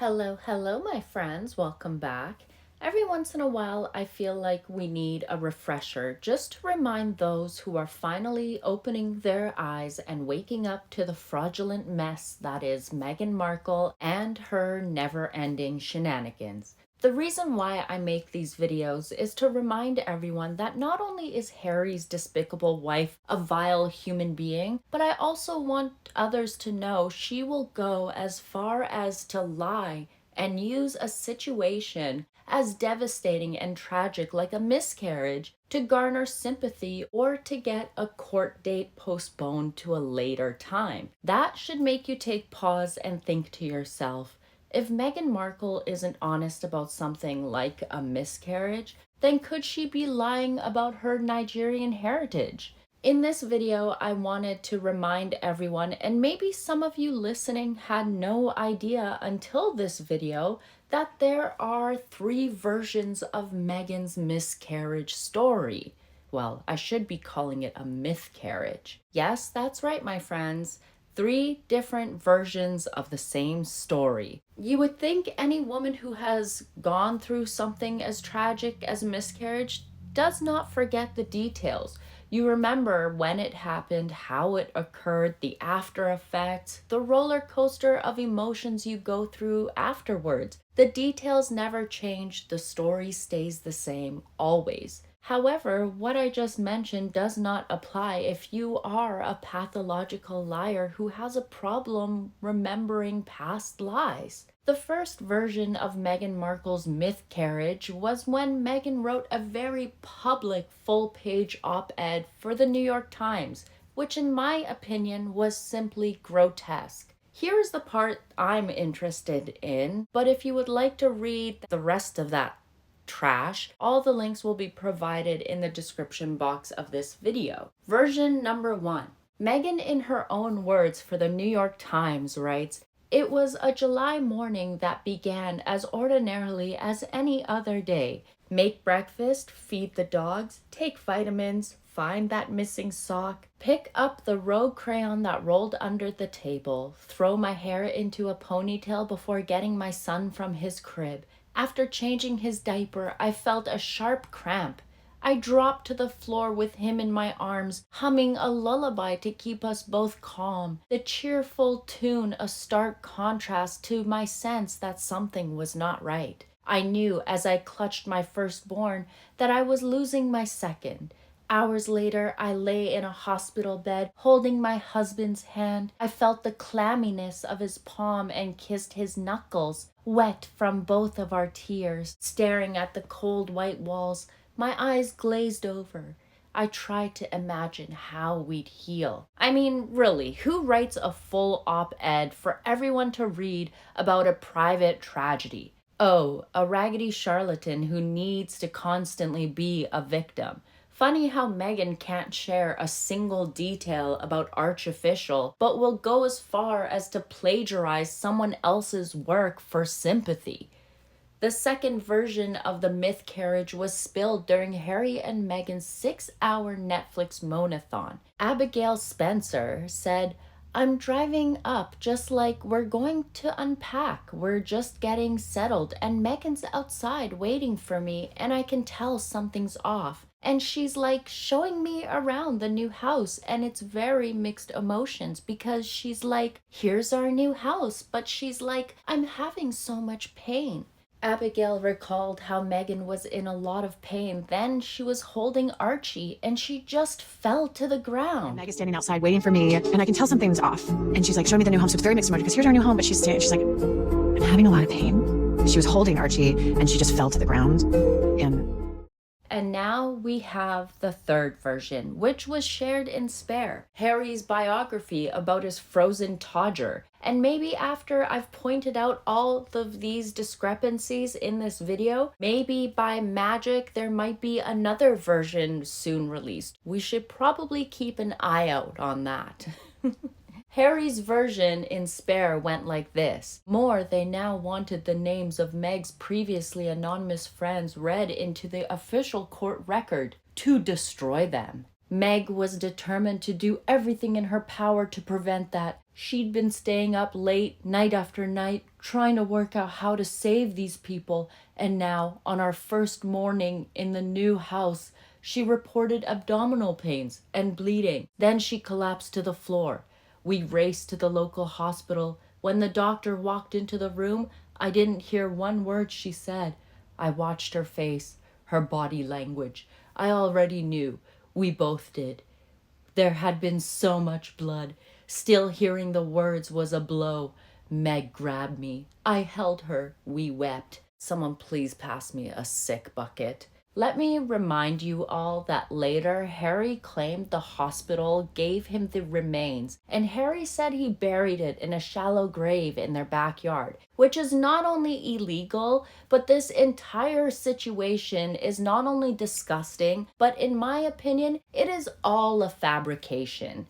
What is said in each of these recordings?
Hello, my friends. Welcome back. Every once in a while, I feel like we need a refresher just to remind those who are finally opening their eyes and waking up to the fraudulent mess that is Meghan Markle and her never-ending shenanigans. The reason why I make these videos is to remind everyone that not only is Harry's despicable wife a vile human being, but I also want others to know she will go as far as to lie and use a situation as devastating and tragic like a miscarriage to garner sympathy or to get a court date postponed to a later time. That should make you take pause and think to yourself, if Meghan Markle isn't honest about something like a miscarriage, then could she be lying about her Nigerian heritage? In this video, I wanted to remind everyone, and maybe some of you listening had no idea until this video, that there are three versions of Meghan's miscarriage story. Well, I should be calling it a mythcarriage. Yes, that's right, my friends. Three different versions of the same story. You would think any woman who has gone through something as tragic as miscarriage does not forget the details. You remember when it happened, how it occurred, the after effects, the roller coaster of emotions you go through afterwards. The details never change, the story stays the same, always. However, what I just mentioned does not apply if you are a pathological liar who has a problem remembering past lies. The first version of Meghan Markle's mythcarriage was when Meghan wrote a very public full-page op-ed for the New York Times, which in my opinion was simply grotesque. Here's the part I'm interested in, but if you would like to read the rest of that trash, all the links will be provided in the description box of this video. Version number 1. Meghan, in her own words for the New York Times, writes, "It was a July morning that began as ordinarily as any other day. Make breakfast, feed the dogs, take vitamins, find that missing sock, pick up the rogue crayon that rolled under the table, throw my hair into a ponytail before getting my son from his crib. After changing his diaper, I felt a sharp cramp. I dropped to the floor with him in my arms, humming a lullaby to keep us both calm, the cheerful tune a stark contrast to my sense that something was not right. I knew as I clutched my firstborn that I was losing my second. Hours later, I lay in a hospital bed, holding my husband's hand. I felt the clamminess of his palm and kissed his knuckles, wet from both of our tears. Staring at the cold white walls, my eyes glazed over. I tried to imagine how we'd heal. I mean, really, who writes a full op-ed for everyone to read about a private tragedy? Oh, a raggedy charlatan who needs to constantly be a victim. Funny how Meghan can't share a single detail about Archofficial, but will go as far as to plagiarize someone else's work for sympathy. The second version of the mythcarriage was spilled during Harry and Meghan's 6-hour Netflix monathon. Abigail Spencer said, "I'm driving up just like we're going to unpack. We're just getting settled and Meghan's outside waiting for me and I can tell something's off. And she's like showing me around the new house and it's very mixed emotions because she's like, here's our new house, but she's like, I'm having so much pain." Abigail recalled how Meghan was in a lot of pain. Then she was holding Archie and she just fell to the ground. Meg is standing outside waiting for me, and I can tell something's off. And she's like, showing me the new home. So it's very mixed emotions because here's our new home, but she's like, I'm having a lot of pain. She was holding Archie and she just fell to the ground. And now we have the third version, which was shared in Spare, Harry's biography about his frozen Todger. And maybe after I've pointed out all of these discrepancies in this video, maybe by magic there might be another version soon released. We should probably keep an eye out on that. Harry's version in Spare went like this. More, they now wanted the names of Meg's previously anonymous friends read into the official court record to destroy them. Meg was determined to do everything in her power to prevent that. She'd been staying up late, night after night, trying to work out how to save these people. And now, on our first morning in the new house, she reported abdominal pains and bleeding. Then she collapsed to the floor. We raced to the local hospital. When the doctor walked into the room, I didn't hear one word she said. I watched her face, her body language. I already knew. We both did. There had been so much blood. Still hearing the words was a blow. Meg grabbed me. I held her. We wept. Someone please pass me a sick bucket. Let me remind you all that later Harry claimed the hospital gave him the remains, and Harry said he buried it in a shallow grave in their backyard, which is not only illegal, but this entire situation is not only disgusting, but in my opinion, it is all a fabrication.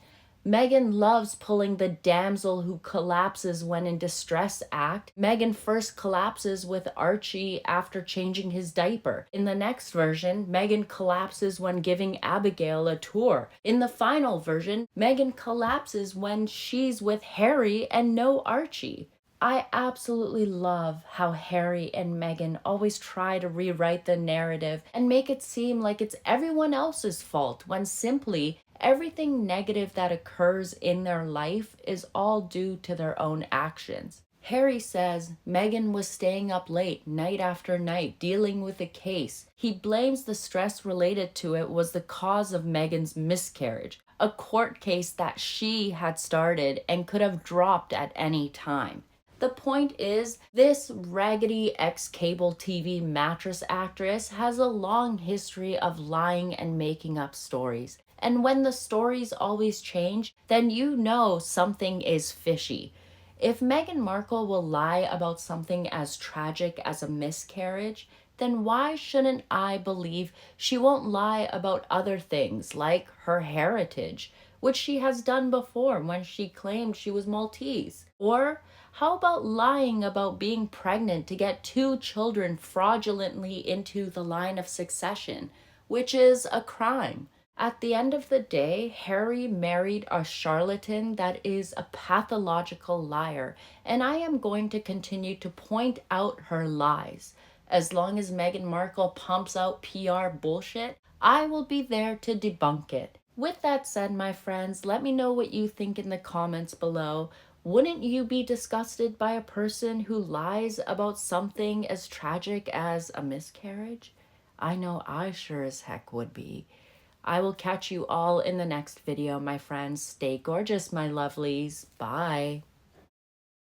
Meghan loves pulling the damsel who collapses when in distress act. Meghan first collapses with Archie after changing his diaper. In the next version, Meghan collapses when giving Abigail a tour. In the final version, Meghan collapses when she's with Harry and no Archie. I absolutely love how Harry and Meghan always try to rewrite the narrative and make it seem like it's everyone else's fault when simply everything negative that occurs in their life is all due to their own actions. Harry says Meghan was staying up late night after night dealing with a case. He blames the stress related to it was the cause of Meghan's miscarriage, a court case that she had started and could have dropped at any time. The point is, this raggedy ex-cable TV mattress actress has a long history of lying and making up stories. And when the stories always change, then you know something is fishy. If Meghan Markle will lie about something as tragic as a miscarriage, then why shouldn't I believe she won't lie about other things like her heritage, which she has done before when she claimed she was Maltese? Or how about lying about being pregnant to get 2 children fraudulently into the line of succession, which is a crime? At the end of the day, Harry married a charlatan that is a pathological liar, and I am going to continue to point out her lies. As long as Meghan Markle pumps out PR bullshit, I will be there to debunk it. With that said, my friends, let me know what you think in the comments below. Wouldn't you be disgusted by a person who lies about something as tragic as a miscarriage? I know I sure as heck would be. I will catch you all in the next video, my friends. Stay gorgeous, my lovelies. Bye.